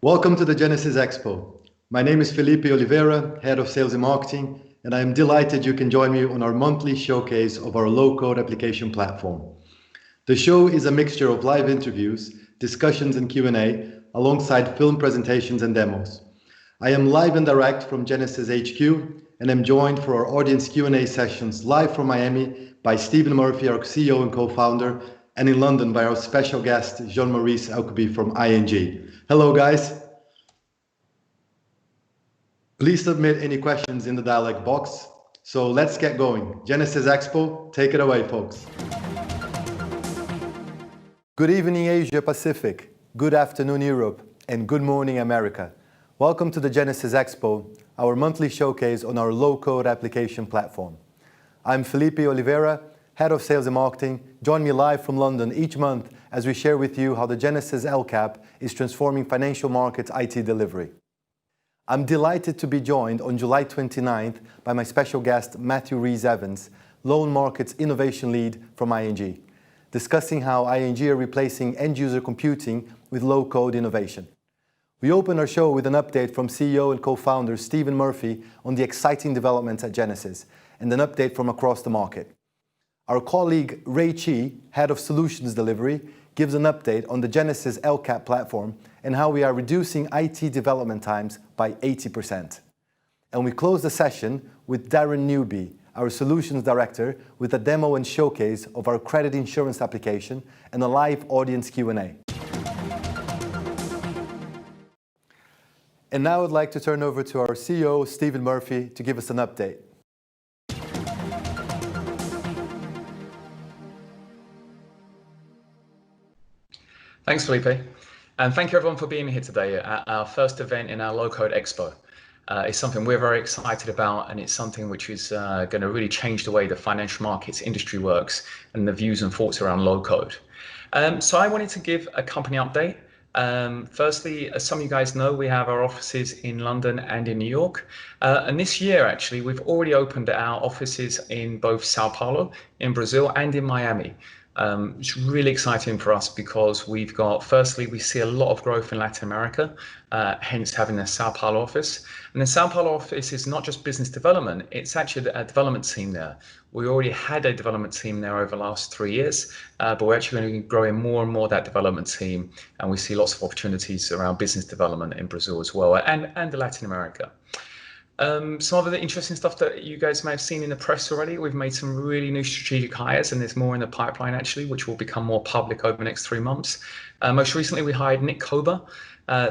Welcome to the Genesis Expo. My name is Felipe Oliveira, Head of Sales and Marketing, and I am delighted you can join me on our monthly showcase of our low-code application platform. The show is a mixture of live interviews, discussions and Q&A, alongside film presentations and demos. I am live and direct from Genesis HQ, and I'm joined for our audience Q&A sessions live from Miami by Stephen Murphy, our CEO and co-founder, and in London by our special guest, Jean-Maurice Alcoby from ING. Hello, guys. Please submit any questions in the dialog box. So let's get going. Genesis Expo, take it away, folks. Good evening, Asia Pacific. Good afternoon, Europe. And good morning, America. Welcome to the Genesis Expo, our monthly showcase on our low-code application platform. I'm Felipe Oliveira, Head of Sales and Marketing. Join me live from London each month as we share with you how the Genesis Lcap is transforming financial markets IT delivery. I'm delighted to be joined on July 29th by my special guest, Matthew Rees-Evans, Loan Markets Innovation Lead from ING, discussing how ING are replacing end-user computing with low-code innovation. We open our show with an update from CEO and co-founder Stephen Murphy on the exciting developments at Genesis and an update from across the market. Our colleague Ray Chi, Head of Solutions Delivery, gives an update on the Genesis Lcap platform and how we are reducing IT development times by 80%. And we close the session with Darren Newby, our Solutions Director, with a demo and showcase of our credit insurance application and a live audience Q&A. And now I'd like to turn over to our CEO, Stephen Murphy, to give us an update. Thanks, Felipe. And thank you everyone for being here today at our first event in our low-code Expo. It's something we're very excited about, and it's something which is going to really change the way the financial markets industry works and the views and thoughts around low-code. So I wanted to give a company update. Firstly, as some of you guys know, we have our offices in London and in New York. And this year, actually, we've already opened our offices in both Sao Paulo, in Brazil, and in Miami. It's really exciting for us because we've got, firstly, we see a lot of growth in Latin America, hence having a Sao Paulo office. And the Sao Paulo office is not just business development, it's actually a development team there. We already had a development team there over the last 3 years, but we're actually going to be growing more and more that development team. And we see lots of opportunities around business development in Brazil as well, and Latin America. Some of the interesting stuff that you guys may have seen in the press already, we've made some really new strategic hires, and there's more in the pipeline actually, which will become more public over the next 3 months. Most recently, we hired Nick Kober.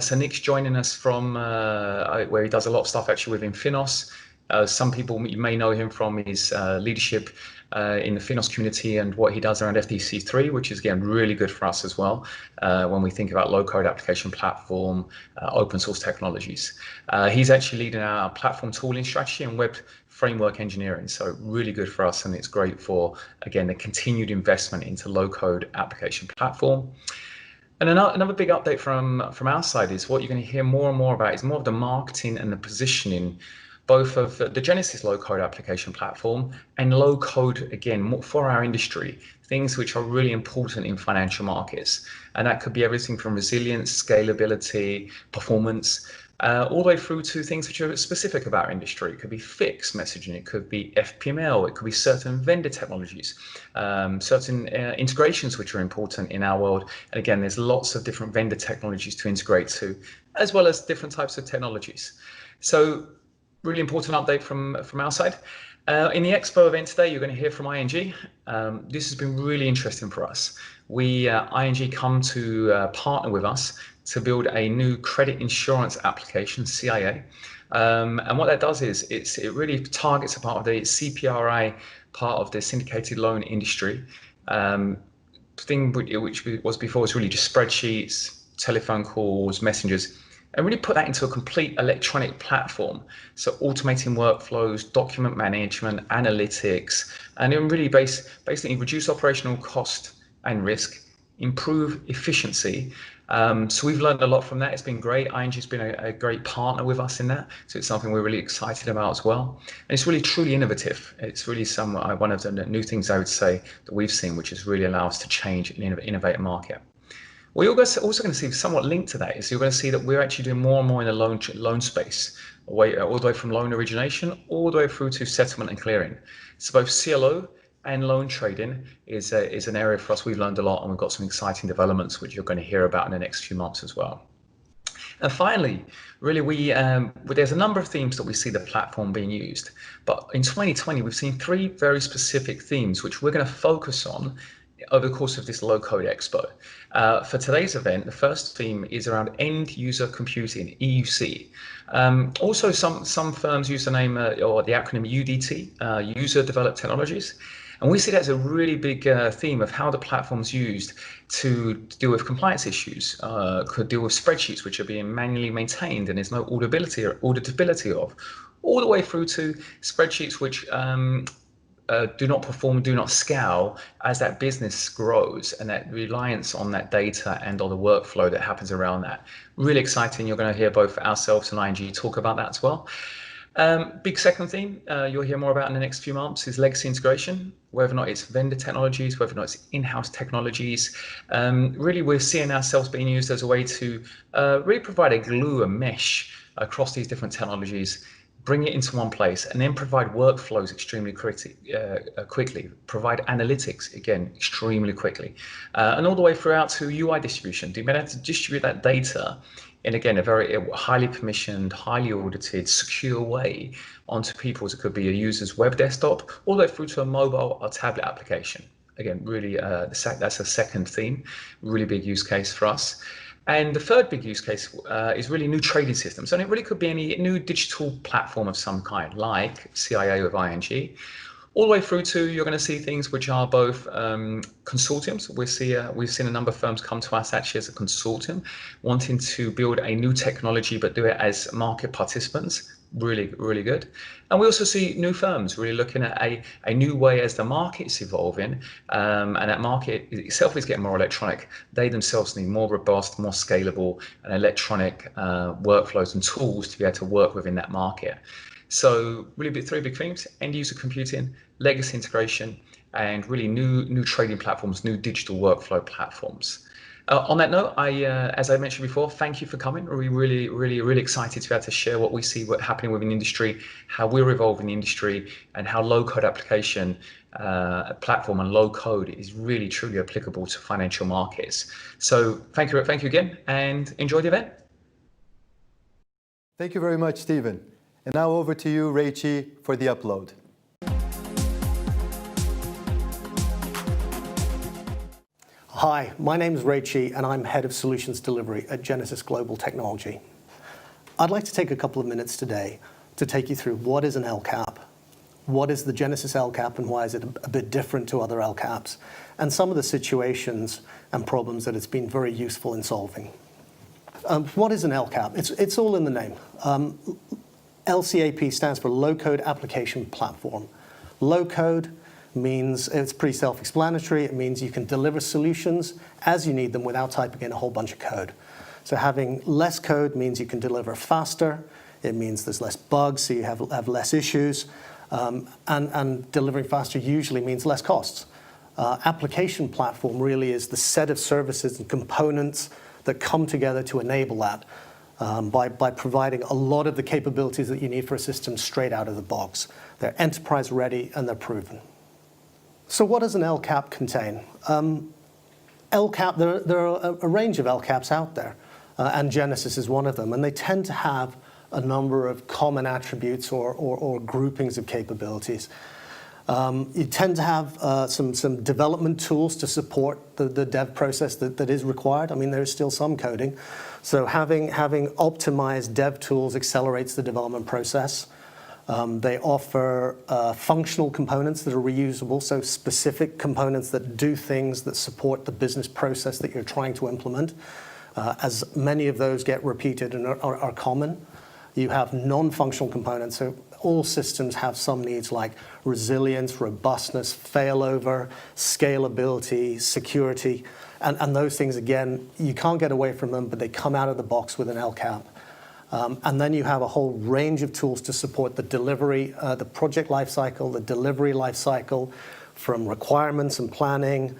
So Nick's joining us from where he does a lot of stuff actually within Finos. Some people, you may know him from his leadership in the Finos community and what he does around FTC3, which is again really good for us as well when we think about low-code application platform, open source technologies. He's actually leading our platform tooling strategy and web framework engineering, so really good for us, and it's great for, again, the continued investment into low-code application platform. And another big update from our side is what you're going to hear more and more about is more of the marketing and the positioning both of the Genesis low-code application platform and low-code, again, for our industry, things which are really important in financial markets. And that could be everything from resilience, scalability, performance, all the way through to things which are specific about our industry. It could be fixed messaging, it could be FPML, it could be certain vendor technologies, certain integrations which are important in our world. And again, there's lots of different vendor technologies to integrate to, as well as different types of technologies. So really important update from our side. In the Expo event today, you're going to hear from ING. This has been really interesting for us. ING come to partner with us to build a new credit insurance application, CIA. And what that does is it really targets a part of the CPRI, part of the syndicated loan industry. Thing which was before was really just spreadsheets, telephone calls, messengers, and really put that into a complete electronic platform. So automating workflows, document management, analytics, and then really basically reduce operational cost and risk, improve efficiency. So we've learned a lot from that. It's been great. ING's been a great partner with us in that. So it's something we're really excited about as well. And it's really truly innovative. It's really one of the new things I would say that we've seen, which has really allowed us to change and innovate a market. What you're also going to see somewhat linked to that is you're going to see that we're actually doing more and more in the loan space, all the way from loan origination all the way through to settlement and clearing. So both CLO and loan trading is an area for us. We've learned a lot, and we've got some exciting developments which you're going to hear about in the next few months as well. And finally, really, there's a number of themes that we see the platform being used. But in 2020, we've seen 3 very specific themes which we're going to focus on over the course of this Low Code Expo. For today's event, the first theme is around end user computing, EUC. Also, some firms use the name or the acronym UDT, User Developed Technologies. And we see that as a really big theme of how the platform's used to deal with compliance issues, could deal with spreadsheets which are being manually maintained and there's no auditability of, all the way through to spreadsheets which do not perform, do not scale as that business grows, and that reliance on that data and on the workflow that happens around that. Really exciting. You're going to hear both ourselves and ING talk about that as well. Big second theme you'll hear more about in the next few months is legacy integration, whether or not it's vendor technologies, whether or not it's in-house technologies. Really, we're seeing ourselves being used as a way to really provide a glue, a mesh across these different technologies, bring it into one place, and then provide workflows extremely quickly, provide analytics, again, extremely quickly, and all the way throughout to UI distribution, being able to distribute that data in, again, a very highly permissioned, highly audited, secure way onto people's, it could be a user's web desktop, all the way through to a mobile or tablet application. Again, really, that's a second theme, really big use case for us. And the third big use case is really new trading systems. And it really could be any new digital platform of some kind, like CIA with ING, all the way through to you're going to see things which are both consortiums. We've seen a number of firms come to us actually as a consortium, wanting to build a new technology, but do it as market participants. Really, really good. And we also see new firms really looking at a new way as the market's evolving, and that market itself is getting more electronic. They themselves need more robust, more scalable and electronic workflows and tools to be able to work within that market. So really 3 big themes: end user computing, legacy integration, and really new trading platforms, new digital workflow platforms. On that note, as I mentioned before, thank you for coming. We're really excited to be able to share what we see happening within the industry, how we're evolving the industry, and how low-code application platform and low-code is really truly applicable to financial markets. So thank you again, and enjoy the event. Thank you very much, Stephen. And now over to you, Rachie, for the upload. Hi, my name is Rachie, and I'm Head of Solutions Delivery at Genesis Global Technology. I'd like to take a couple of minutes today to take you through what is an Lcap, what is the Genesis Lcap, and why is it a bit different to other Lcaps, and some of the situations and problems that it's been very useful in solving. What is an Lcap? It's all in the name. LCAP stands for Low Code Application Platform. Low code means, it's pretty self-explanatory, it means you can deliver solutions as you need them without typing in a whole bunch of code. So having less code means you can deliver faster, it means there's less bugs, so you have less issues, and delivering faster usually means less costs. Application platform really is the set of services and components that come together to enable that. By providing a lot of the capabilities that you need for a system straight out of the box. They're enterprise ready and they're proven. So what does an Lcap contain? Lcap, there are a range of Lcaps out there, and Genesis is one of them, and they tend to have a number of common attributes or groupings of capabilities. You tend to have some development tools to support the dev process that is required. I mean, there's still some coding. So having optimized dev tools accelerates the development process. They offer functional components that are reusable, so specific components that do things that support the business process that you're trying to implement. As many of those get repeated and are common. You have non-functional components, so all systems have some needs like resilience, robustness, failover, scalability, security, and those things, again, you can't get away from them, but they come out of the box with an Lcap. And then you have a whole range of tools to support the delivery, the project lifecycle, the delivery lifecycle, from requirements and planning,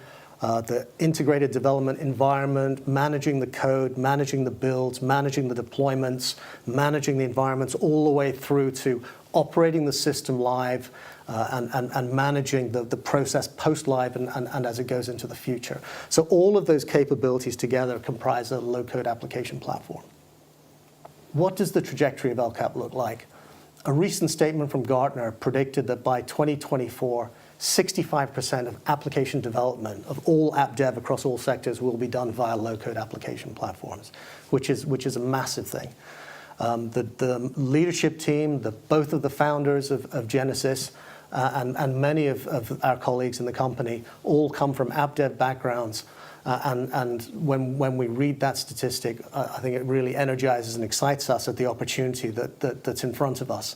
the integrated development environment, managing the code, managing the builds, managing the deployments, managing the environments, all the way through to operating the system live and managing the process post-live and as it goes into the future. So all of those capabilities together comprise a low-code application platform. What does the trajectory of Lcap look like? A recent statement from Gartner predicted that by 2024, 65% of application development of all app dev across all sectors will be done via low-code application platforms, which is a massive thing. The leadership team, both of the founders of Genesis, and many of our colleagues in the company all come from app dev backgrounds. And when we read that statistic, I think it really energizes and excites us at the opportunity that's in front of us.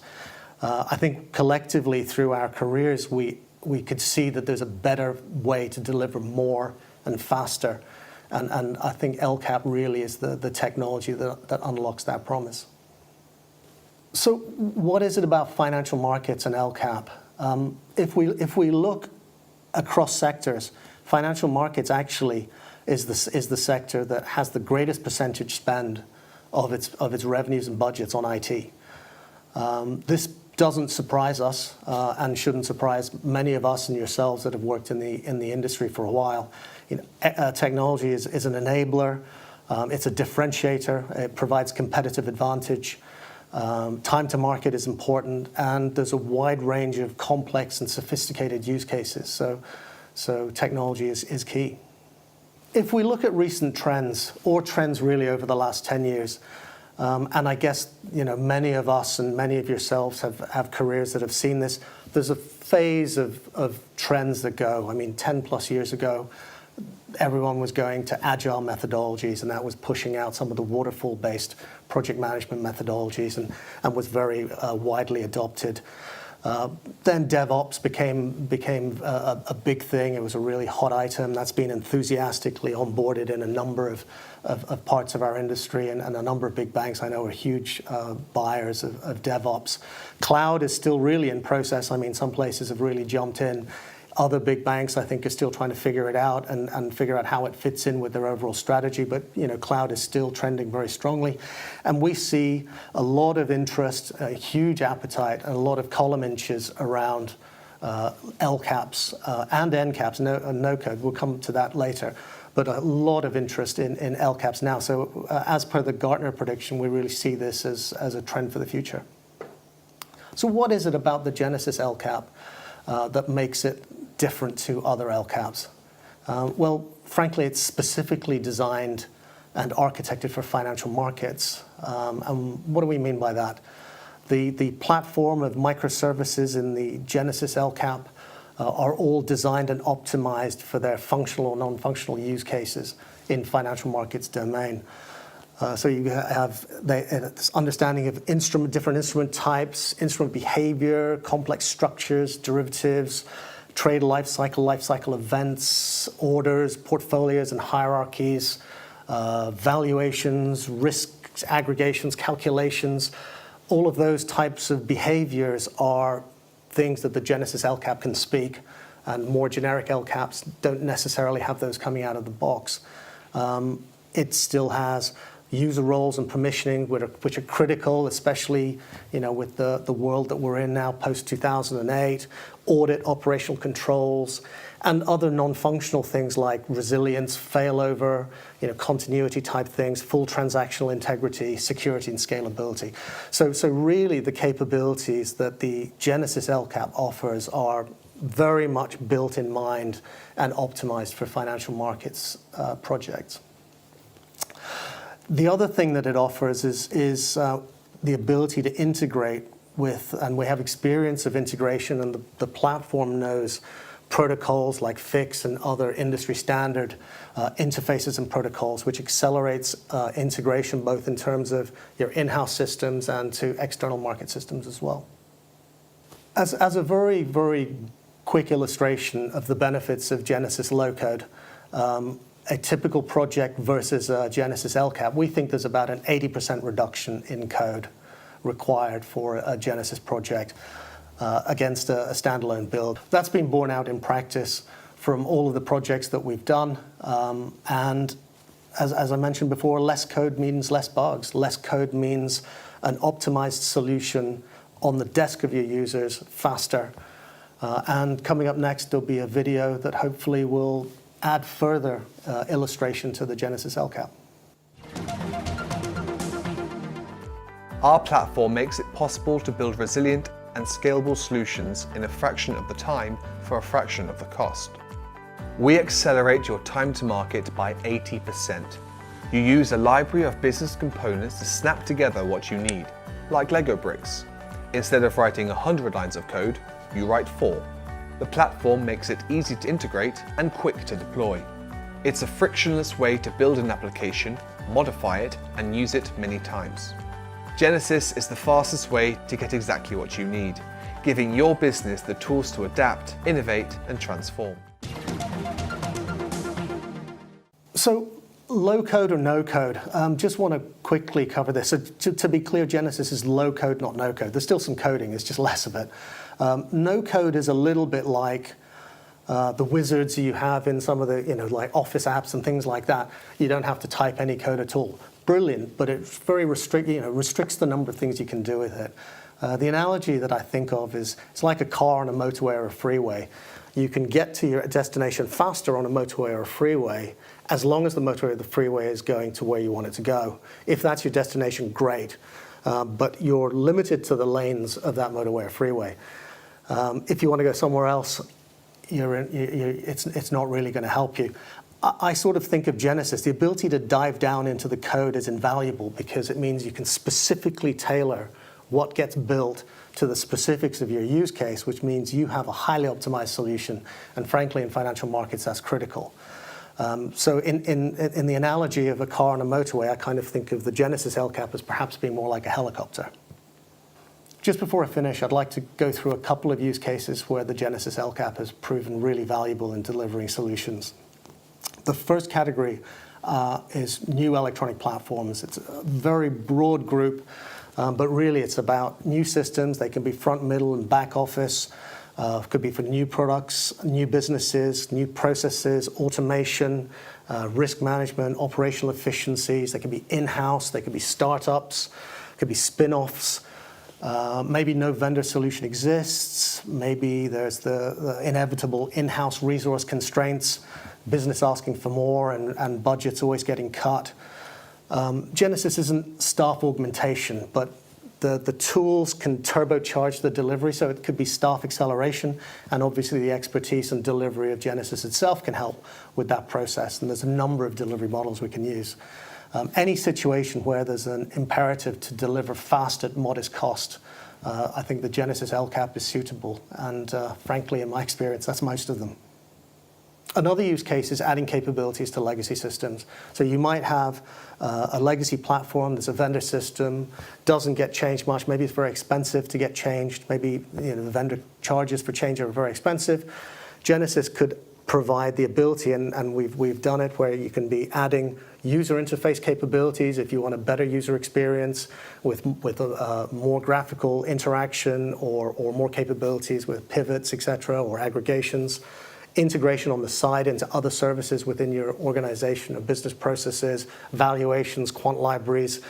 I think collectively through our careers, we could see that there's a better way to deliver more and faster. And I think Lcap really is the technology that unlocks that promise. So what is it about financial markets and Lcap? If we look across sectors, financial markets actually is the sector that has the greatest percentage spend of its revenues and budgets on IT. This doesn't surprise us and shouldn't surprise many of us and yourselves that have worked in the industry for a while. Technology is an enabler. It's a differentiator. It provides competitive advantage. Time to market is important, and there's a wide range of complex and sophisticated use cases. So technology is key. If we look at recent trends, or trends really over the last 10 years, and I guess many of us and many of yourselves have careers that have seen this, there's a phase of trends that go. I mean, 10 plus years ago, everyone was going to agile methodologies, and that was pushing out some of the waterfall-based project management methodologies and was very widely adopted. Then DevOps became a big thing. It was a really hot item that's been enthusiastically onboarded in a number of parts of our industry, and a number of big banks I know are huge buyers of DevOps. Cloud is still really in process. I mean, some places have really jumped in. Other big banks, I think, are still trying to figure it out and figure out how it fits in with their overall strategy. But cloud is still trending very strongly, and we see a lot of interest, a huge appetite, and a lot of column inches around Lcaps and NCAPs, no code. We'll come to that later. But a lot of interest in Lcaps now. So as per the Gartner prediction, we really see this as a trend for the future. So what is it about the Genesis Lcap that makes it different to other Lcaps? Well, frankly, it's specifically designed and architected for financial markets. And what do we mean by that? The platform of microservices in the Genesis Lcap are all designed and optimized for their functional or non-functional use cases in financial markets domain. So you have this understanding of different instrument types, instrument behavior, complex structures, derivatives, trade lifecycle events, orders, portfolios and hierarchies, valuations, risks, aggregations, calculations. All of those types of behaviors are things that the Genesis Lcap can speak, and more generic Lcaps don't necessarily have those coming out of the box. It still has user roles and permissioning, which are critical, especially with the world that we're in now, post-2008, audit, operational controls, and other non-functional things like resilience, failover, continuity type things, full transactional integrity, security, and scalability. So really the capabilities that the Genesis Lcap offers are very much built in mind and optimized for financial markets projects. The other thing that it offers is the ability to integrate with, and we have experience of integration, and the platform knows protocols like FIX and other industry standard interfaces and protocols, which accelerates integration both in terms of your in-house systems and to external market systems as well. As a very, very quick illustration of the benefits of Genesis low code, a typical project versus a Genesis Lcap, we think there's about an 80% reduction in code required for a Genesis project against a standalone build. That's been borne out in practice from all of the projects that we've done. And as I mentioned before, less code means less bugs. Less code means an optimized solution on the desk of your users faster. And coming up next, there'll be a video that hopefully will add further illustration to the Genesis Lcap. Our platform makes it possible to build resilient and scalable solutions in a fraction of the time for a fraction of the cost. We accelerate your time to market by 80%. You use a library of business components to snap together what you need, like Lego bricks. Instead of writing 100 lines of code, you write 4. The platform makes it easy to integrate and quick to deploy. It's a frictionless way to build an application, modify it, and use it many times. Genesis is the fastest way to get exactly what you need, giving your business the tools to adapt, innovate, and transform. So, low code or no code? Just want to quickly cover this. So to be clear, Genesis is low code, not no code. There's still some coding, it's just less of it. No code is a little bit like the wizards you have in some of the, like Office apps and things like that. You don't have to type any code at all. Brilliant, but it's very restricts the number of things you can do with it. The analogy that I think of is it's like a car on a motorway or a freeway. You can get to your destination faster on a motorway or a freeway as long as the motorway or the freeway is going to where you want it to go. If that's your destination, great. But you're limited to the lanes of that motorway or freeway. If you want to go somewhere else, it's not really going to help you. I sort of think of Genesis, the ability to dive down into the code is invaluable because it means you can specifically tailor what gets built to the specifics of your use case, which means you have a highly optimized solution. And frankly, in financial markets, that's critical. So in the analogy of a car on a motorway, I kind of think of the Genesis Lcap as perhaps being more like a helicopter. Just before I finish, I'd like to go through a couple of use cases where the Genesis Lcap has proven really valuable in delivering solutions. The first category is new electronic platforms. It's a very broad group, but really it's about new systems. They can be front, middle, and back office. Could be for new products, new businesses, new processes, automation, risk management, operational efficiencies. They can be in-house. They can be startups. Could be spin-offs. Maybe no vendor solution exists. Maybe there's the inevitable in-house resource constraints, business asking for more and budgets always getting cut. Genesis isn't staff augmentation, but the tools can turbocharge the delivery, so it could be staff acceleration, and obviously the expertise and delivery of Genesis itself can help with that process, and there's a number of delivery models we can use. Any situation where there's an imperative to deliver fast at modest cost, I think the Genesis Lcap is suitable, and frankly, in my experience, that's most of them. Another use case is adding capabilities to legacy systems. So you might have a legacy platform, there's a vendor system, doesn't get changed much, maybe it's very expensive to get changed, maybe the vendor charges for change are very expensive. Genesis could provide the ability, and we've done it, where you can be adding user interface capabilities if you want a better user experience with more graphical interaction or more capabilities with pivots, etc., or aggregations. Integration on the side into other services within your organization of business processes, valuations, quant libraries.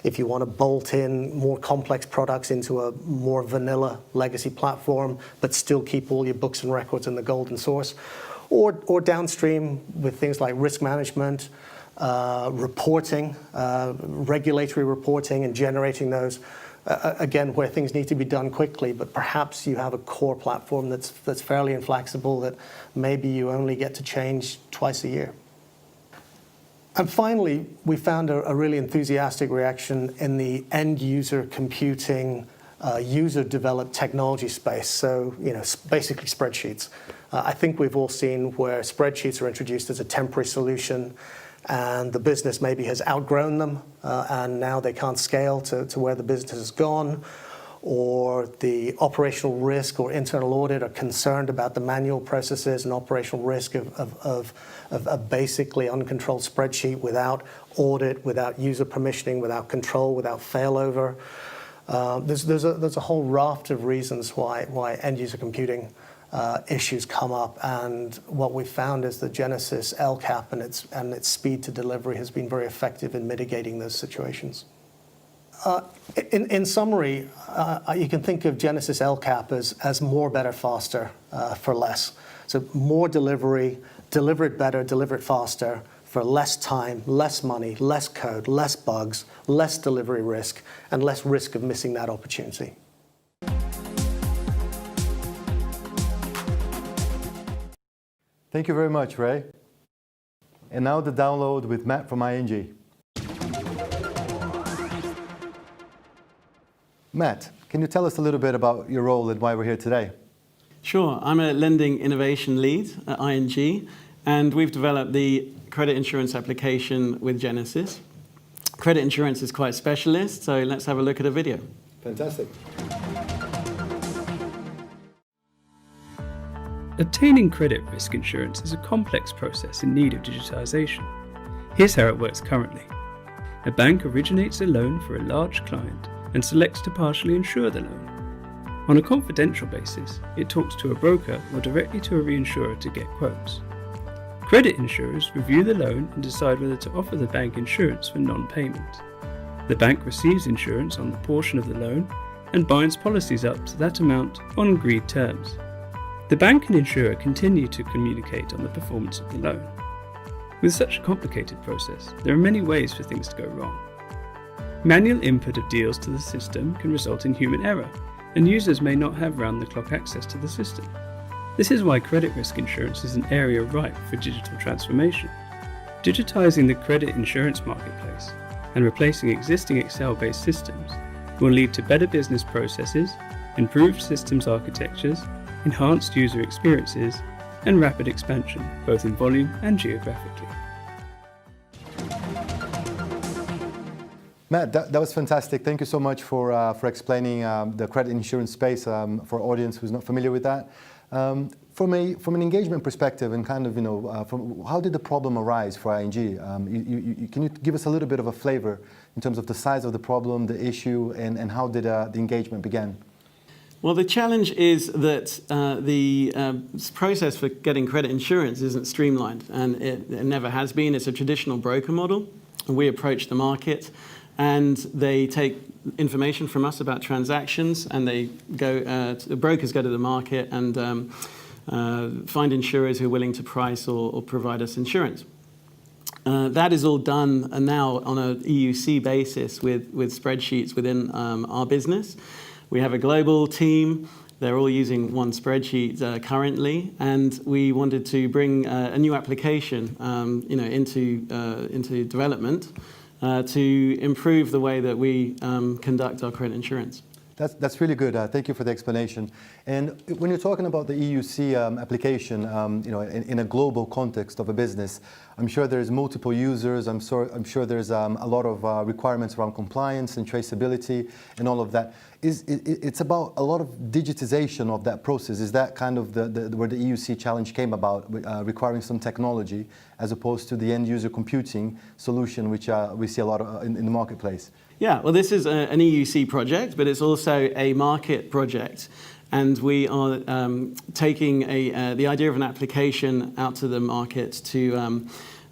If you want to bolt in more complex products into a more vanilla legacy platform, but still keep all your books and records in the golden source. Or downstream with things like risk management, reporting, regulatory reporting, and generating those. Again, where things need to be done quickly, but perhaps you have a core platform that's fairly inflexible that maybe you only get to change twice a year. And finally, we found a really enthusiastic reaction in the end user computing, user-developed technology space. So, basically spreadsheets. I think we've all seen where spreadsheets are introduced as a temporary solution, and the business maybe has outgrown them, and now they can't scale to where the business has gone, or the operational risk or internal audit are concerned about the manual processes and operational risk of a basically uncontrolled spreadsheet without audit, without user permissioning, without control, without failover. There's a whole raft of reasons why end user computing issues come up, and what we've found is the Genesis Lcap and its speed to delivery has been very effective in mitigating those situations. In summary, you can think of Genesis Lcap as more, better, faster for less. So more delivery, deliver it better, deliver it faster, for less time, less money, less code, less bugs, less delivery risk, and less risk of missing that opportunity. Thank you very much, Ray. And now the download with Matt from ING. Matt, can you tell us a little bit about your role and why we're here today? Sure. I'm a lending innovation lead at ING, and we've developed the credit insurance application with Genesis. Credit insurance is quite specialist, so let's have a look at a video. Fantastic. Obtaining credit risk insurance is a complex process in need of digitization. Here's how it works currently. A bank originates a loan for a large client and selects to partially insure the loan. On a confidential basis, it talks to a broker or directly to a reinsurer to get quotes. Credit insurers review the loan and decide whether to offer the bank insurance for non-payment. The bank receives insurance on the portion of the loan and binds policies up to that amount on agreed terms. The bank and insurer continue to communicate on the performance of the loan. With such a complicated process, there are many ways for things to go wrong. Manual input of deals to the system can result in human error, and users may not have round-the-clock access to the system. This is why credit risk insurance is an area ripe for digital transformation. Digitizing the credit insurance marketplace and replacing existing Excel-based systems will lead to better business processes, improved systems architectures, enhanced user experiences, and rapid expansion, both in volume and geographically. Matt, that was fantastic. Thank you so much for explaining the credit insurance space for our audience who's not familiar with that. From an engagement perspective and kind of, from how did the problem arise for ING? Can you give us a little bit of a flavor in terms of the size of the problem, the issue, and how did the engagement begin? Well, the challenge is that the process for getting credit insurance isn't streamlined, and it never has been. It's a traditional broker model. We approach the market, and they take information from us about transactions, and they go. The brokers go to the market and find insurers who are willing to price or provide us insurance. That is all done now on an EUC basis with spreadsheets within our business. We have a global team. They're all using one spreadsheet currently, and we wanted to bring a new application, into development to improve the way that we conduct our credit insurance. That's really good. Thank you for the explanation. And when you're talking about the EUC application, in a global context of a business, I'm sure there's multiple users. I'm sure there's a lot of requirements around compliance and traceability and all of that. It's about a lot of digitization of that process. Is that kind of where the EUC challenge came about, requiring some technology as opposed to the end user computing solution, which we see a lot of in the marketplace? Yeah, well, this is an EUC project, but it's also a market project. And we are taking the idea of an application out to the market to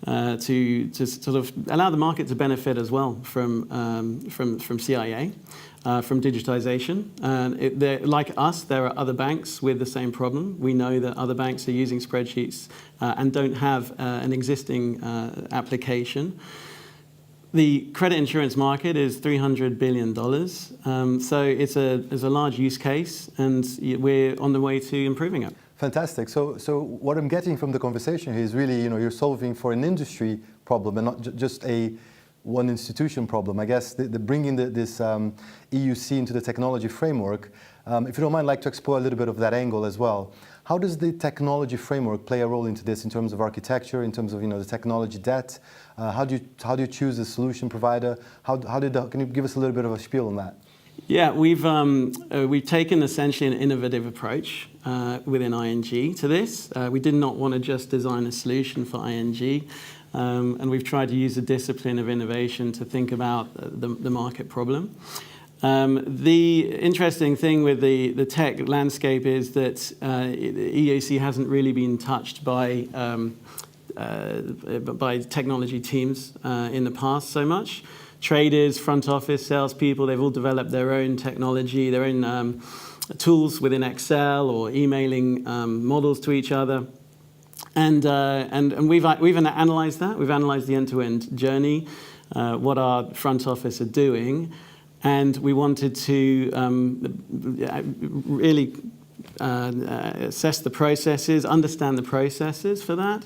sort of allow the market to benefit as well from CIA, from digitization. Like us, there are other banks with the same problem. We know that other banks are using spreadsheets and don't have an existing application. The credit insurance market is $300 billion, so it's a large use case, and we're on the way to improving it. Fantastic. So what I'm getting from the conversation here is really, you're solving for an industry problem and not just one institution problem. I guess bringing this EUC into the technology framework, if you don't mind, I'd like to explore a little bit of that angle as well. How does the technology framework play a role into this in terms of architecture, in terms of the technology debt? How do you choose a solution provider? Can you give us a little bit of a spiel on that? Yeah, we've taken essentially an innovative approach within ING to this. We did not want to just design a solution for ING, and we've tried to use the discipline of innovation to think about the market problem. The interesting thing with the tech landscape is that EUC hasn't really been touched by technology teams in the past so much. Traders, front office, salespeople, they've all developed their own technology, their own tools within Excel or emailing models to each other. And we've analysed that. We've analysed the end-to-end journey, what our front office are doing, and we wanted to really assess the processes, understand the processes for that,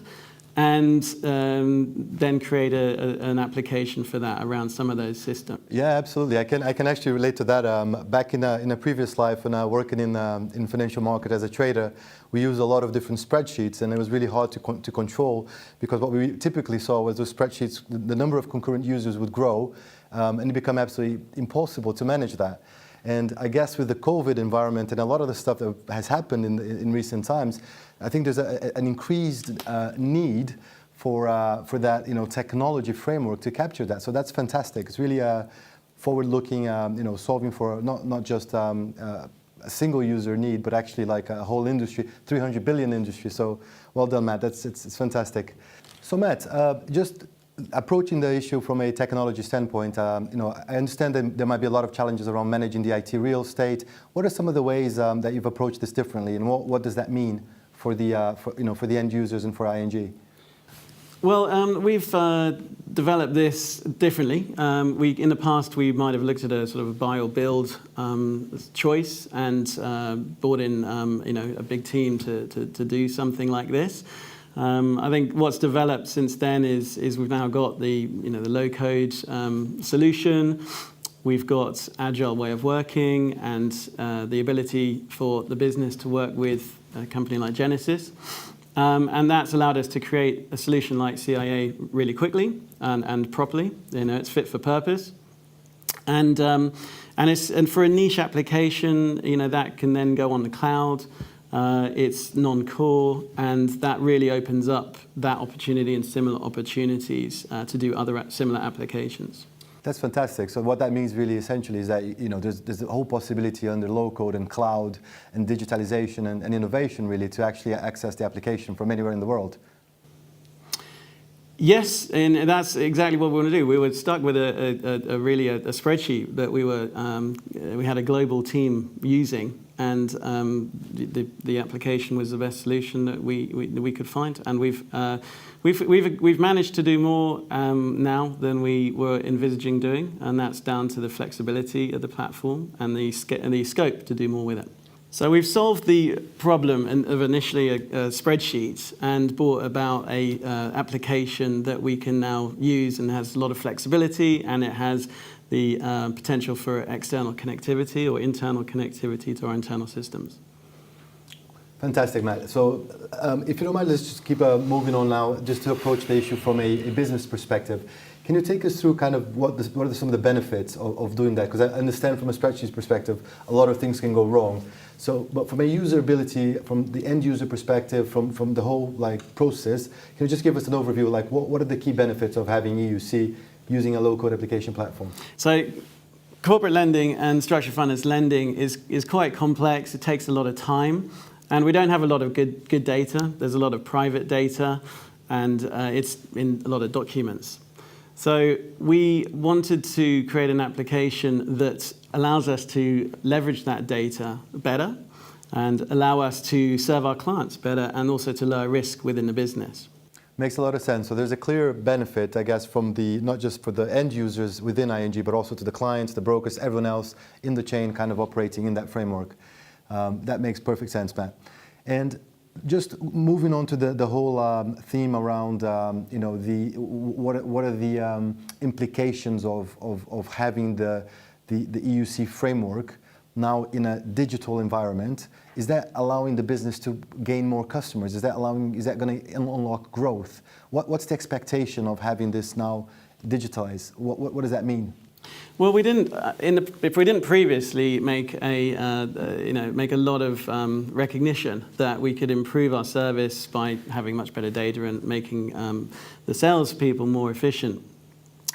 and then create an application for that around some of those systems. Yeah, absolutely. I can actually relate to that. Back in a previous life, when I was working in financial market as a trader, we used a lot of different spreadsheets, and it was really hard to control, because what we typically saw was those spreadsheets, the number of concurrent users would grow, and it became absolutely impossible to manage that. And I guess with the COVID environment and a lot of the stuff that has happened in recent times, I think there's an increased need for that technology framework to capture that. So that's fantastic. It's really forward-looking, solving for not just a single user need, but actually like a whole industry, 300 billion industry. So well done, Matt. It's fantastic. So Matt, just approaching the issue from a technology standpoint, I understand that there might be a lot of challenges around managing the IT real estate. What are some of the ways that you've approached this differently, and what does that mean for the end users and for ING? Well, we've developed this differently. In the past, we might have looked at a sort of buy or build choice and brought in a big team to do something like this. I think what's developed since then is we've now got the low-code solution. We've got agile way of working and the ability for the business to work with a company like Genesis. And that's allowed us to create a solution like CIA really quickly and properly. It's fit for purpose. And for a niche application, that can then go on the cloud. It's non-core, and that really opens up that opportunity and similar opportunities to do other similar applications. That's fantastic. So what that means really essentially is that there's a whole possibility under low code and cloud and digitalization and innovation really to actually access the application from anywhere in the world. Yes, and that's exactly what we want to do. We were stuck with a spreadsheet that we had a global team using, and the application was the best solution that we could find. And we've managed to do more now than we were envisaging doing, and that's down to the flexibility of the platform and the scope to do more with it. So we've solved the problem of initially a spreadsheet and brought about a application that we can now use and has a lot of flexibility, and it has the potential for external connectivity or internal connectivity to our internal systems. Fantastic, Matt. So if you don't mind, let's just keep moving on now, just to approach the issue from a business perspective. Can you take us through kind of what are some of the benefits of doing that? Because I understand from a spreadsheet perspective, a lot of things can go wrong. So, but from a usability, from the end user perspective, from the whole process, can you just give us an overview, what are the key benefits of having EUC using a low-code application platform? So, corporate lending and structured finance lending is quite complex. It takes a lot of time, and we don't have a lot of good data. There's a lot of private data, and it's in a lot of documents. So we wanted to create an application that allows us to leverage that data better and allow us to serve our clients better and also to lower risk within the business. Makes a lot of sense. So there's a clear benefit, I guess, from not just for the end users within ING, but also to the clients, the brokers, everyone else in the chain kind of operating in that framework. That makes perfect sense, Matt. And just moving on to the whole theme around, what are the implications of having the EUC framework now in a digital environment? Is that allowing the business to gain more customers? Is that going to unlock growth? What's the expectation of having this now digitalized? What does that mean? Well, we didn't. If we didn't previously make a lot of recognition that we could improve our service by having much better data and making the salespeople more efficient.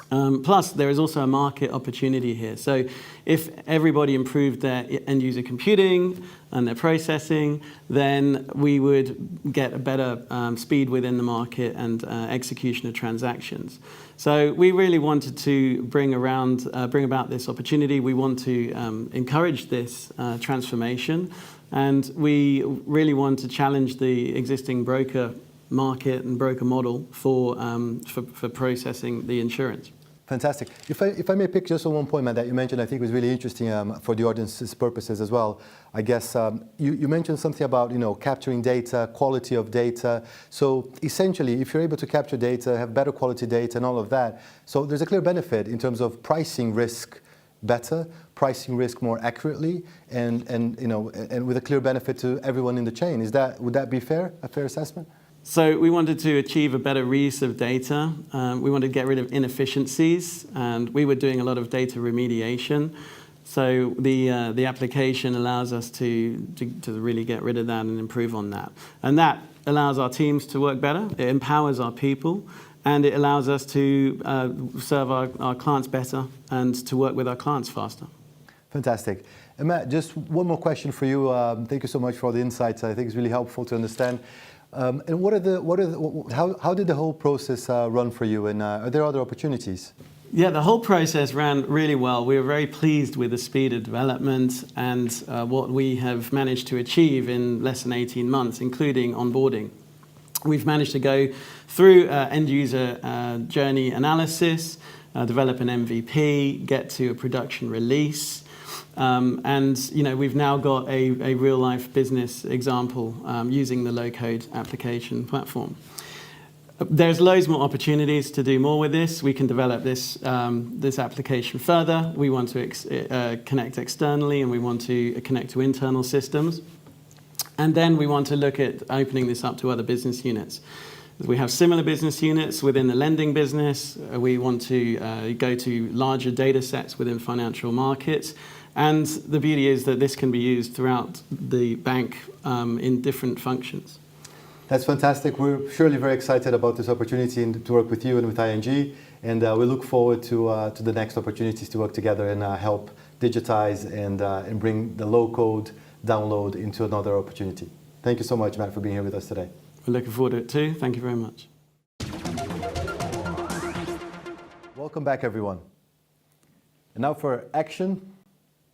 Plus, there is also a market opportunity here. So if everybody improved their end-user computing and their processing, then we would get a better speed within the market and execution of transactions. So we really wanted to bring about this opportunity. We want to encourage this transformation, and we really want to challenge the existing broker market and broker model for processing the insurance. Fantastic. If I may pick just on one point, Matt, that you mentioned, I think was really interesting for the audience's purposes as well. I guess you mentioned something about capturing data, quality of data. So essentially, if you're able to capture data, have better quality data, and all of that, so there's a clear benefit in terms of pricing risk better, pricing risk more accurately, and with a clear benefit to everyone in the chain. Would that be fair? A fair assessment? So we wanted to achieve a better reuse of data. We wanted to get rid of inefficiencies, and we were doing a lot of data remediation. So the application allows us to really get rid of that and improve on that. And that allows our teams to work better. It empowers our people, and it allows us to serve our clients better and to work with our clients faster. Fantastic. And Matt, just one more question for you. Thank you so much for all the insights. I think it's really helpful to understand. And how did the whole process run for you, and are there other opportunities? Yeah, the whole process ran really well. We were very pleased with the speed of development and what we have managed to achieve in less than 18 months, including onboarding. We've managed to go through end-user journey analysis, develop an MVP, get to a production release, and we've now got a real-life business example using the low-code application platform. There's loads more opportunities to do more with this. We can develop this application further. We want to connect externally, and we want to connect to internal systems. And then we want to look at opening this up to other business units. We have similar business units within the lending business. We want to go to larger data sets within financial markets. And the beauty is that this can be used throughout the bank in different functions. That's fantastic. We're surely very excited about this opportunity and to work with you and with ING. And we look forward to the next opportunities to work together and help digitize and bring the low-code download into another opportunity. Thank you so much, Matt, for being here with us today. We're looking forward to it too. Thank you very much. Welcome back, everyone. And now for action,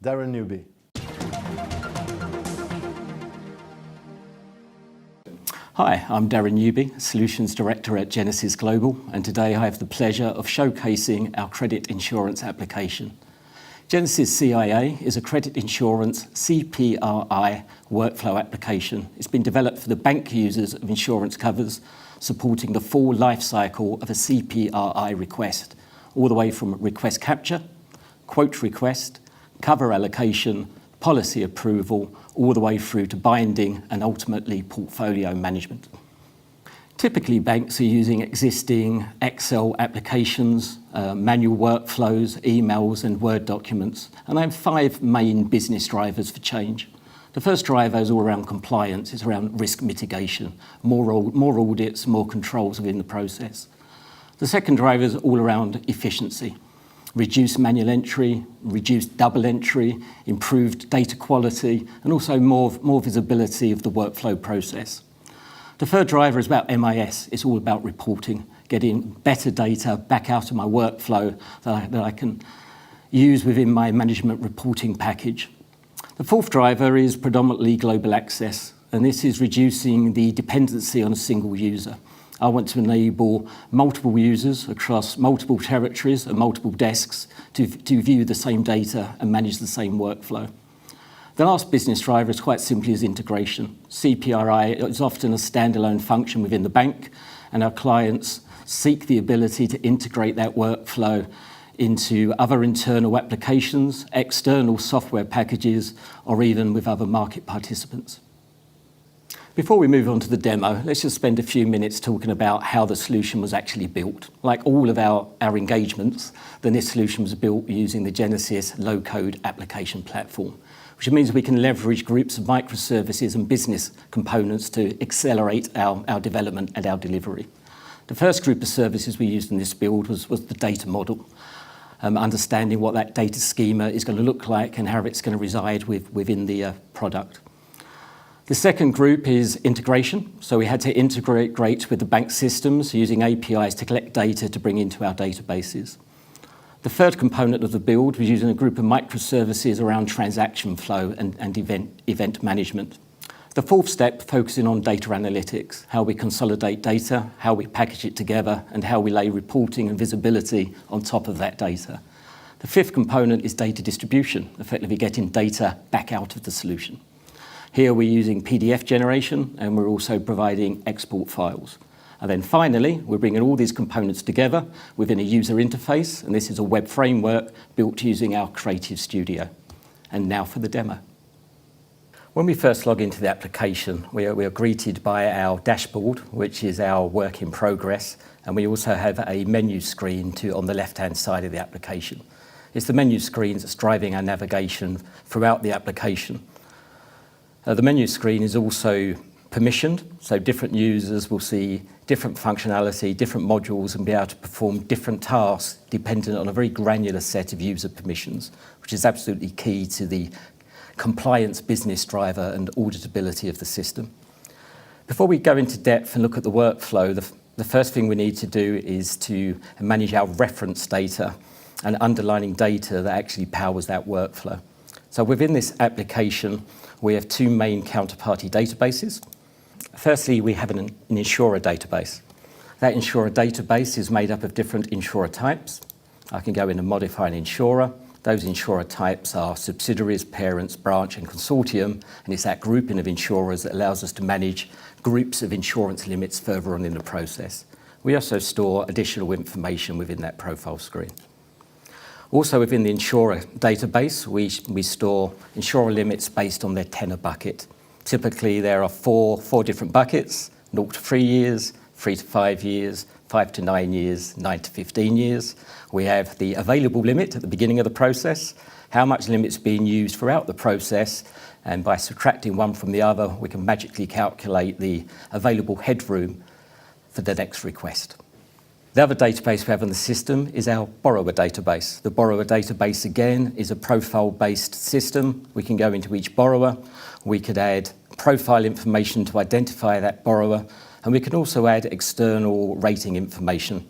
Darren Newby. Hi, I'm Darren Newby, Solutions Director at Genesis Global, and today I have the pleasure of showcasing our credit insurance application. Genesis CIA is a credit insurance CPRI workflow application. It's been developed for the bank users of insurance covers, supporting the full life cycle of a CPRI request, all the way from request capture, quote request, cover allocation, policy approval, all the way through to binding and ultimately portfolio management. Typically, banks are using existing Excel applications, manual workflows, emails and Word documents, and they have 5 main business drivers for change. The first driver is all around compliance. It's around risk mitigation, more audits, more controls within the process. The second driver is all around efficiency. Reduced manual entry, reduced double entry, improved data quality, and also more visibility of the workflow process. The third driver is about MIS. It's all about reporting, getting better data back out of my workflow that I can use within my management reporting package. The fourth driver is predominantly global access, and this is reducing the dependency on a single user. I want to enable multiple users across multiple territories and multiple desks to view the same data and manage the same workflow. The last business driver is quite simply is integration. CPRI is often a standalone function within the bank, and our clients seek the ability to integrate that workflow into other internal applications, external software packages, or even with other market participants. Before we move on to the demo, let's just spend a few minutes talking about how the solution was actually built. Like all of our engagements, then this solution was built using the Genesis low-code application platform, which means we can leverage groups of microservices and business components to accelerate our development and our delivery. The first group of services we used in this build was the data model, understanding what that data schema is going to look like and how it's going to reside within the product. The second group is integration. So we had to integrate with the bank systems using APIs to collect data to bring into our databases. The third component of the build was using a group of microservices around transaction flow and event management. The fourth step, focusing on data analytics, how we consolidate data, how we package it together, and how we lay reporting and visibility on top of that data. The fifth component is data distribution, effectively getting data back out of the solution. Here we're using PDF generation, and we're also providing export files. And then finally, we're bringing all these components together within a user interface, and this is a web framework built using our Creative Studio. And now for the demo. When we first log into the application, we are greeted by our dashboard, which is our work in progress, and we also have a menu screen on the left-hand side of the application. It's the menu screen that's driving our navigation throughout the application. The menu screen is also permissioned, so different users will see different functionality, different modules, and be able to perform different tasks dependent on a very granular set of user permissions, which is absolutely key to the compliance business driver and auditability of the system. Before we go into depth and look at the workflow, the first thing we need to do is to manage our reference data and underlying data that actually powers that workflow. So within this application, we have two main counterparty databases. Firstly, we have an Insurer Database. That Insurer Database is made up of different insurer types. I can go in and modify an insurer. Those insurer types are subsidiaries, parents, branch, and consortium, and it's that grouping of insurers that allows us to manage groups of insurance limits further on in the process. We also store additional information within that profile screen. Also within the insurer database, we store insurer limits based on their tenor bucket. Typically, there are four different buckets: 0 to 3 years, 3 to 5 years, 5 to 9 years, 9 to 15 years. We have the available limit at the beginning of the process, how much limit's being used throughout the process, and by subtracting one from the other, we can magically calculate the available headroom for the next request. The other database we have in the system is our borrower database. The borrower database, again, is a profile-based system. We can go into each borrower. We could add profile information to identify that borrower, and we can also add external rating information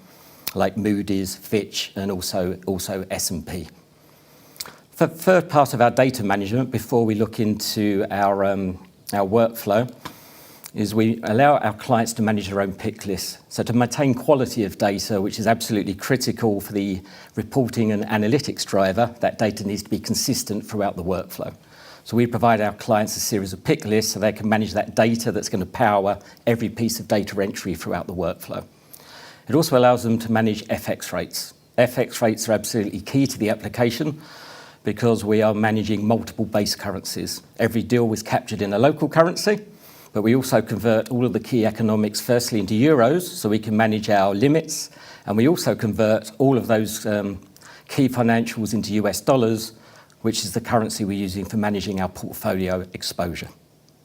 like Moody's, Fitch, and also S&P. For the third part of our data management, before we look into our workflow, is we allow our clients to manage their own pick lists. So to maintain quality of data, which is absolutely critical for the reporting and analytics driver, that data needs to be consistent throughout the workflow. So we provide our clients a series of pick lists so they can manage that data that's going to power every piece of data entry throughout the workflow. It also allows them to manage FX rates. FX rates are absolutely key to the application because we are managing multiple base currencies. Every deal was captured in a local currency, but we also convert all of the key economics firstly into euros so we can manage our limits, and we also convert all of those key financials into US dollars, which is the currency we're using for managing our portfolio exposure.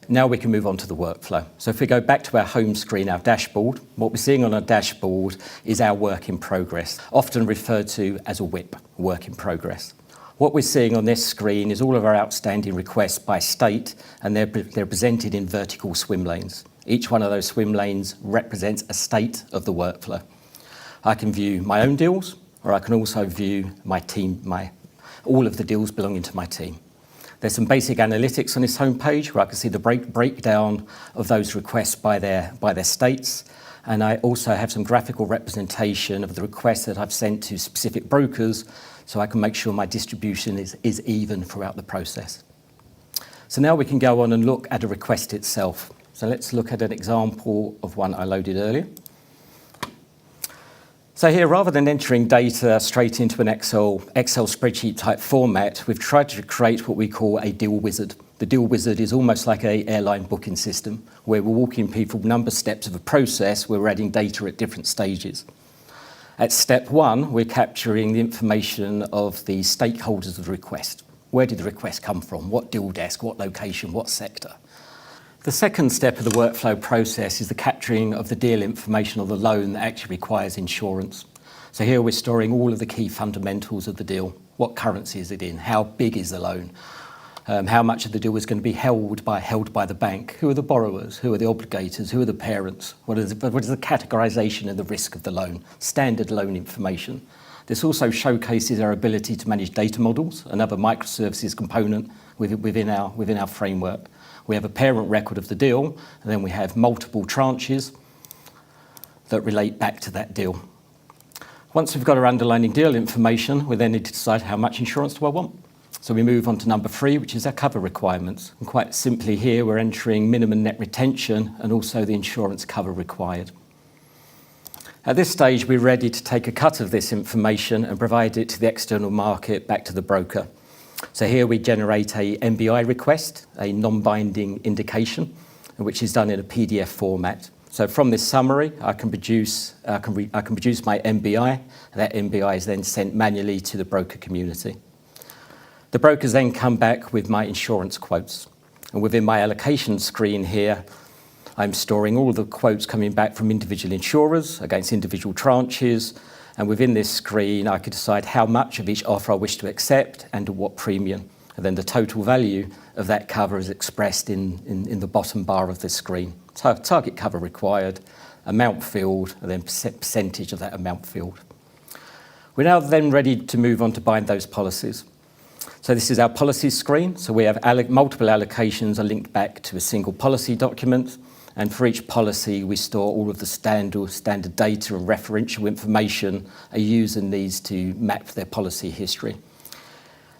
Now we can move on to the workflow. So if we go back to our home screen, our dashboard, what we're seeing on our dashboard is our work in progress, often referred to as a WIP, work in progress. What we're seeing on this screen is all of our outstanding requests by state, and they're presented in vertical swim lanes. Each one of those swim lanes represents a state of the workflow. I can view my own deals, or I can also view my team, all of the deals belonging to my team. There's some basic analytics on this homepage where I can see the breakdown of those requests by their states. And I also have some graphical representation of the requests that I've sent to specific brokers so I can make sure my distribution is even throughout the process. So now we can go on and look at a request itself. So let's look at an example of one I loaded earlier. So here, rather than entering data straight into an Excel spreadsheet type format, we've tried to create what we call a deal wizard. The deal wizard is almost like an airline booking system where we're walking people number steps of a process where we're adding data at different stages. At step one, we're capturing the information of the stakeholders of the request. Where did the request come from? What deal desk? What location? What sector? The second step of the workflow process is the capturing of the deal information or the loan that actually requires insurance. So here we're storing all of the key fundamentals of the deal. What currency is it in? How big is the loan? How much of the deal is going to be held by the bank? Who are the borrowers? Who are the obligators? Who are the parents? What is the categorization of the risk of the loan? Standard loan information. This also showcases our ability to manage data models, another microservices component within our framework. We have a parent record of the deal, and then we have multiple tranches that relate back to that deal. Once we've got our underlying deal information, we then need to decide how much insurance do I want. So we move on to number 3, which is our cover requirements. And quite simply here, we're entering minimum net retention and also the insurance cover required. At this stage, we're ready to take a cut of this information and provide it to the external market back to the broker. So here we generate a Mbi request, a non-binding indication, which is done in a PDF format. So from this summary, I can produce my Mbi, and that Mbi is then sent manually to the broker community. The brokers then come back with my insurance quotes. And within my allocation screen here, I'm storing all the quotes coming back from individual insurers against individual tranches. And within this screen, I could decide how much of each offer I wish to accept and at what premium. And then the total value of that cover is expressed in the bottom bar of the screen. Target cover required, amount filled, and then percentage of that amount filled. We're now then ready to move on to bind those policies. So this is our policy screen. So we have multiple allocations are linked back to a single policy document. And for each policy, we store all of the standard data and referential information a user needs to map their policy history.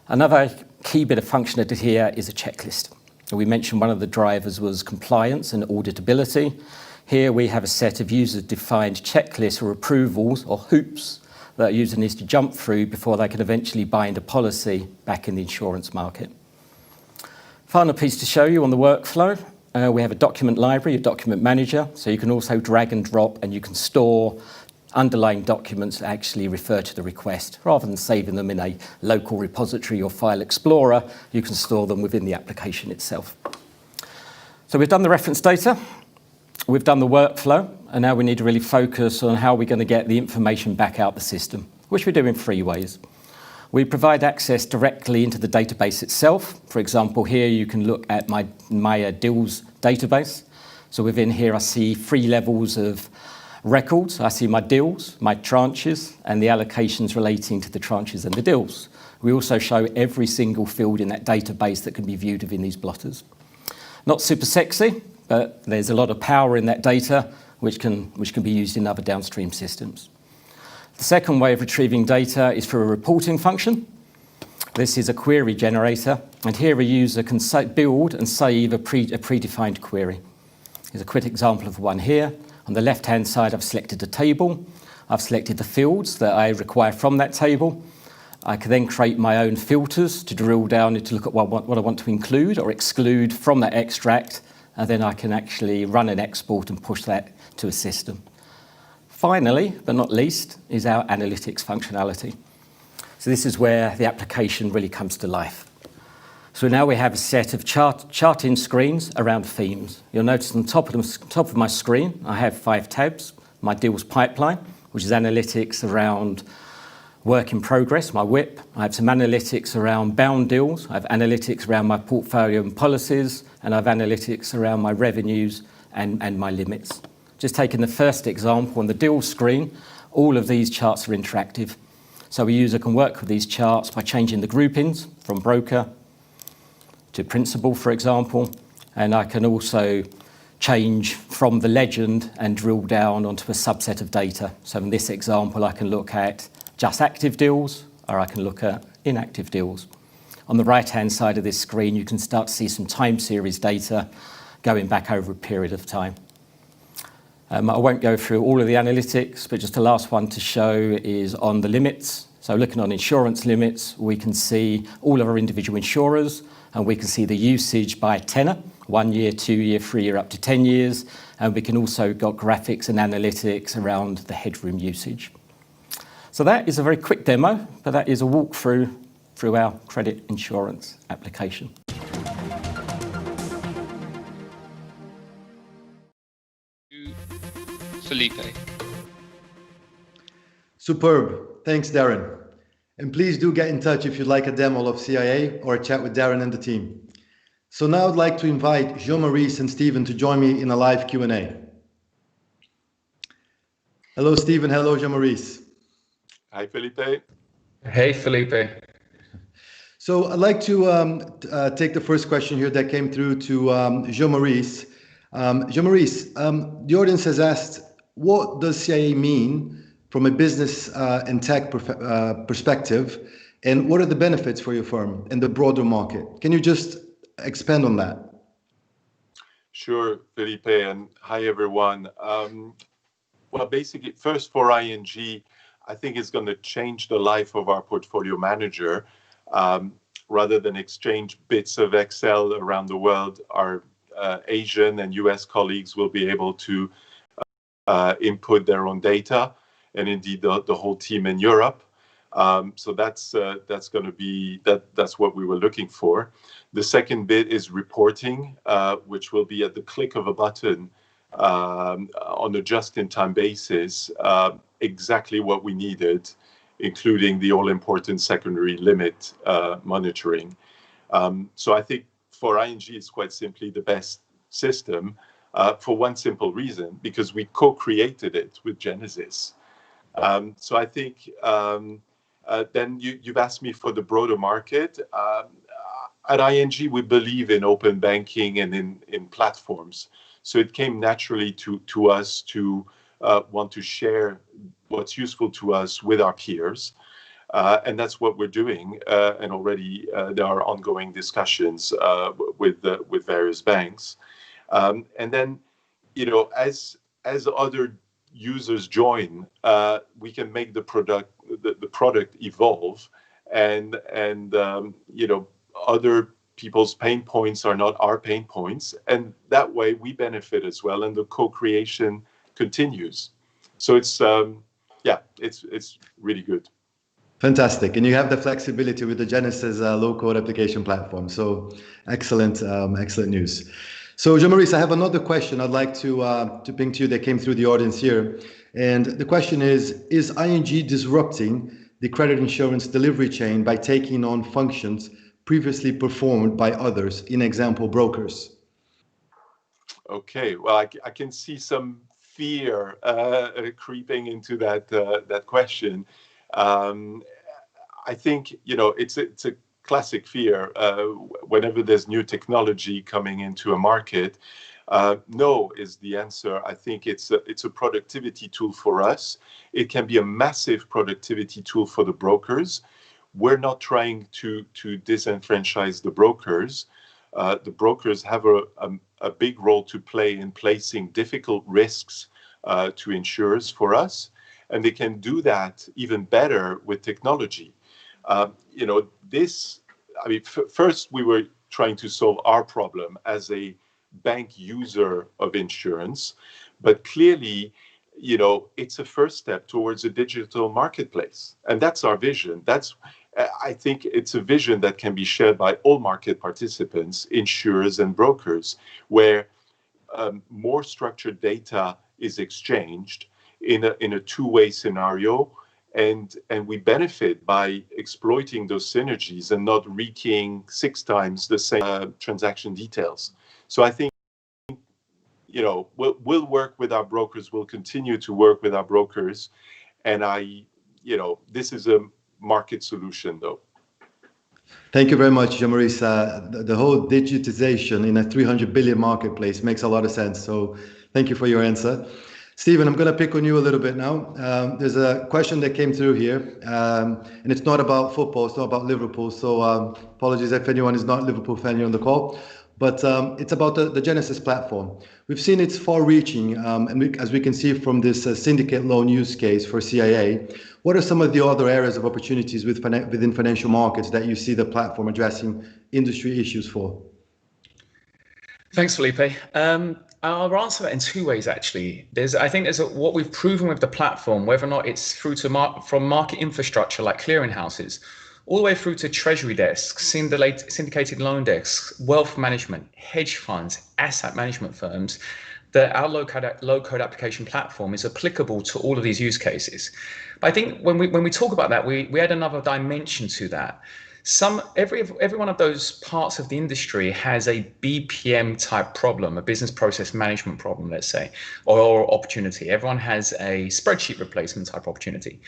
Another key bit of functionality here is a checklist. We mentioned one of the drivers was compliance and auditability. Here we have a set of user-defined checklists or approvals or hoops that a user needs to jump through before they can eventually bind a policy back in the insurance market. Final piece to show you on the workflow. We have a document library, a document manager, so you can also drag and drop and you can store underlying documents that actually refer to the request. Rather than saving them in a local repository or file explorer, you can store them within the application itself. So we've done the reference data, we've done the workflow, and now we need to really focus on how we're going to get the information back out the system, which we do in 3 ways. We provide access directly into the database itself. For example, here you can look at my deals database. So within here, I see 3 levels of records. I see my deals, my tranches, and the allocations relating to the tranches and the deals. We also show every single field in that database that can be viewed within these blotters. Not super sexy, but there's a lot of power in that data, which can be used in other downstream systems. The second way of retrieving data is through a reporting function. This is a query generator, and here a user can build and save a predefined query. Here's a quick example of one here. On the left-hand side, I've selected a table. I've selected the fields that I require from that table. I can then create my own filters to drill down and to look at what I want to include or exclude from that extract, and then I can actually run an export and push that to a system. Finally, but not least, is our analytics functionality. So this is where the application really comes to life. So now we have a set of charting screens around themes. You'll notice on top of my screen, I have 5 tabs. My deals pipeline, which is analytics around work in progress, my WIP. I have some analytics around bound deals. I have analytics around my portfolio and policies, and I have analytics around my revenues and my limits. Just taking the first example on the deal screen, all of these charts are interactive. So a user can work with these charts by changing the groupings from broker to principal, for example, and I can also change from the legend and drill down onto a subset of data. So in this example, I can look at just active deals, or I can look at inactive deals. On the right-hand side of this screen, you can start to see some time series data going back over a period of time. I won't go through all of the analytics, but just the last one to show is on the limits. So looking on insurance limits, we can see all of our individual insurers, and we can see the usage by tenor, 1 year, 2 year, 3 year, up to 10 years. And we can also got graphics and analytics around the headroom usage. So that is a very quick demo, but that is a walkthrough through our credit insurance application. Felipe. Superb. Thanks, Darren. And please do get in touch if you'd like a demo of CIA or a chat with Darren and the team. So now I'd like to invite Jean-Maurice and Stephen to join me in a live Q&A. Hello, Stephen. Hello, Jean-Maurice. Hi, Felipe. Hey, Felipe. So I'd like to take the first question here that came through to Jean-Maurice. Jean-Maurice, the audience has asked, what does CIA mean from a business and tech perspective, and what are the benefits for your firm and the broader market? Can you just expand on that? Sure, Felipe, and hi, everyone. Well, basically, first for ING, I think it's going to change the life of our portfolio manager. Rather than exchange bits of Excel around the world, our Asian and US colleagues will be able to input their own data, and indeed the whole team in Europe. So that's going to be that's what we were looking for. The second bit is reporting, which will be at the click of a button on a just-in-time basis, exactly what we needed, including the all-important secondary limit monitoring. So I think for ING, it's quite simply the best system for one simple reason, because we co-created it with Genesis. So I think then you've asked me for the broader market. At ING, we believe in open banking and in platforms. So it came naturally to us to want to share what's useful to us with our peers. And that's what we're doing. And already there are ongoing discussions with various banks. And then, as other users join, we can make the product evolve, and other people's pain points are not our pain points, and that way we benefit as well, and the co-creation continues. So it's really good. Fantastic. And you have the flexibility with the Genesis low-code application platform. So excellent news. So Jean-Maurice, I have another question I'd like to ping to you that came through the audience here. And the question is ING disrupting the credit insurance delivery chain by taking on functions previously performed by others, in example, brokers? Okay, well, I can see some fear creeping into that question. I think it's a classic fear whenever there's new technology coming into a market. No is the answer. I think it's a productivity tool for us. It can be a massive productivity tool for the brokers. We're not trying to disenfranchise the brokers. The brokers have a big role to play in placing difficult risks to insurers for us, and they can do that even better with technology. First we were trying to solve our problem as a bank user of insurance, but clearly, it's a first step towards a digital marketplace, and that's our vision. I think it's a vision that can be shared by all market participants, insurers and brokers, where more structured data is exchanged in a two-way scenario, and we benefit by exploiting those synergies and not rekeying 6 times the same transaction details. So I think we'll work with our brokers. We'll continue to work with our brokers, and this is a market solution, though. Thank you very much, Jean-Maurice. The whole digitization in a 300 billion marketplace makes a lot of sense. So thank you for your answer. Stephen, I'm going to pick on you a little bit now. There's a question that came through here, and it's not about football, it's not about Liverpool. So apologies if anyone is not a Liverpool fan here on the call. But it's about the Genesis platform. We've seen it's far-reaching, and as we can see from this syndicate loan use case for CIA. What are some of the other areas of opportunities within financial markets that you see the platform addressing industry issues for? Thanks, Felipe. I'll answer that in 2 ways, actually. I think there's what we've proven with the platform, whether or not it's through from market infrastructure like clearinghouses, all the way through to treasury desks, syndicated loan desks, wealth management, hedge funds, asset management firms, that our low-code application platform is applicable to all of these use cases. But I think when we talk about that, we add another dimension to that. Every one of those parts of the industry has a BPM type problem, a business process management problem, let's say, or opportunity. Everyone has a spreadsheet replacement type opportunity.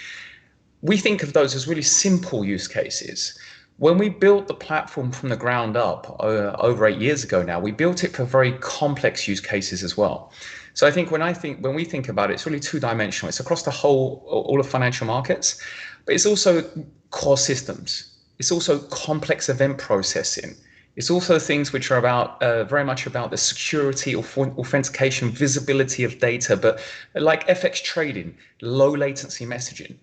We think of those as really simple use cases. When we built the platform from the ground up over 8 years ago now, we built it for very complex use cases as well. So I think when we think about it, it's really two-dimensional. It's across all of financial markets, but it's also core systems. It's also complex event processing. It's also things which are very much about the security, authentication, visibility of data, but like FX trading, low latency messaging.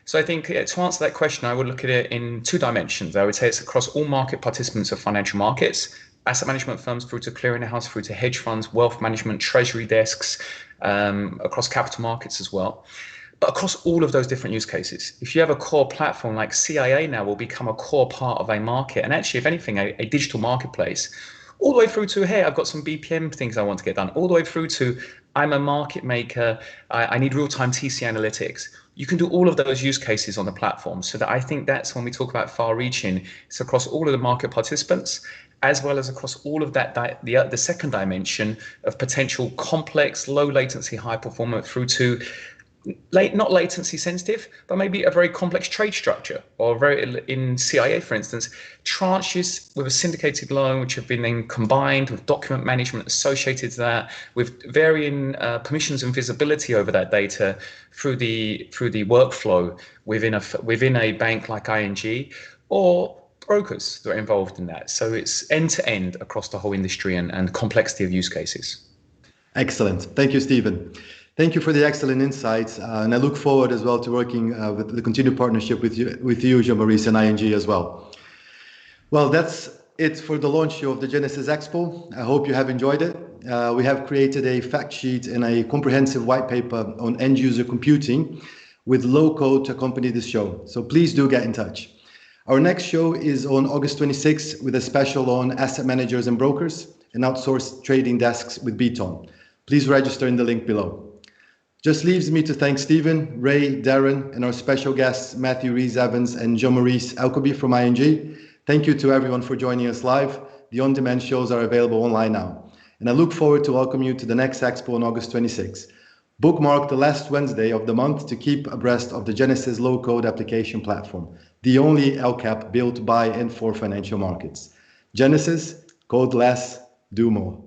So I think to answer that question, I would look at it in two dimensions. I would say it's across all market participants of financial markets, asset management firms through to clearinghouse, through to hedge funds, wealth management, treasury desks, across capital markets as well. But across all of those different use cases, if you have a core platform like CIA now will become a core part of a market, and actually, if anything, a digital marketplace, all the way through to, hey, I've got some BPM things I want to get done, all the way through to, I'm a market maker, I need real-time TC analytics. You can do all of those use cases on the platform. So that I think that's when we talk about far-reaching, it's across all of the market participants, as well as across all of that, the second dimension of potential complex, low latency, high performance through to not latency sensitive, but maybe a very complex trade structure, or in CIA, for instance, tranches with a syndicated loan, which have been then combined with document management associated to that, with varying permissions and visibility over that data through the workflow within a bank like ING, or brokers that are involved in that. So it's end to end across the whole industry and complexity of use cases. Excellent. Thank you, Stephen. Thank you for the excellent insights, and I look forward as well to working with the continued partnership with you, Jean-Maurice, and ING as well. Well, that's it for the launch show of the Genesis Expo. I hope you have enjoyed it. We have created a fact sheet and a comprehensive white paper on end-user computing with low code to accompany this show, so please do get in touch. Our next show is on August 26th with a special on asset managers and brokers and outsourced trading desks with Beaton. Please register in the link below. Just leaves me to thank Stephen, Ray, Darren, and our special guests, Matthew Rees-Evans and Jean-Maurice Alcoby from ING. Thank you to everyone for joining us live. The on-demand shows are available online now. And I look forward to welcome you to the next Expo on August 26th. Bookmark the last Wednesday of the month to keep abreast of the Genesis low-code application platform, the only Lcap built by and for financial markets. Genesis, code less, do more.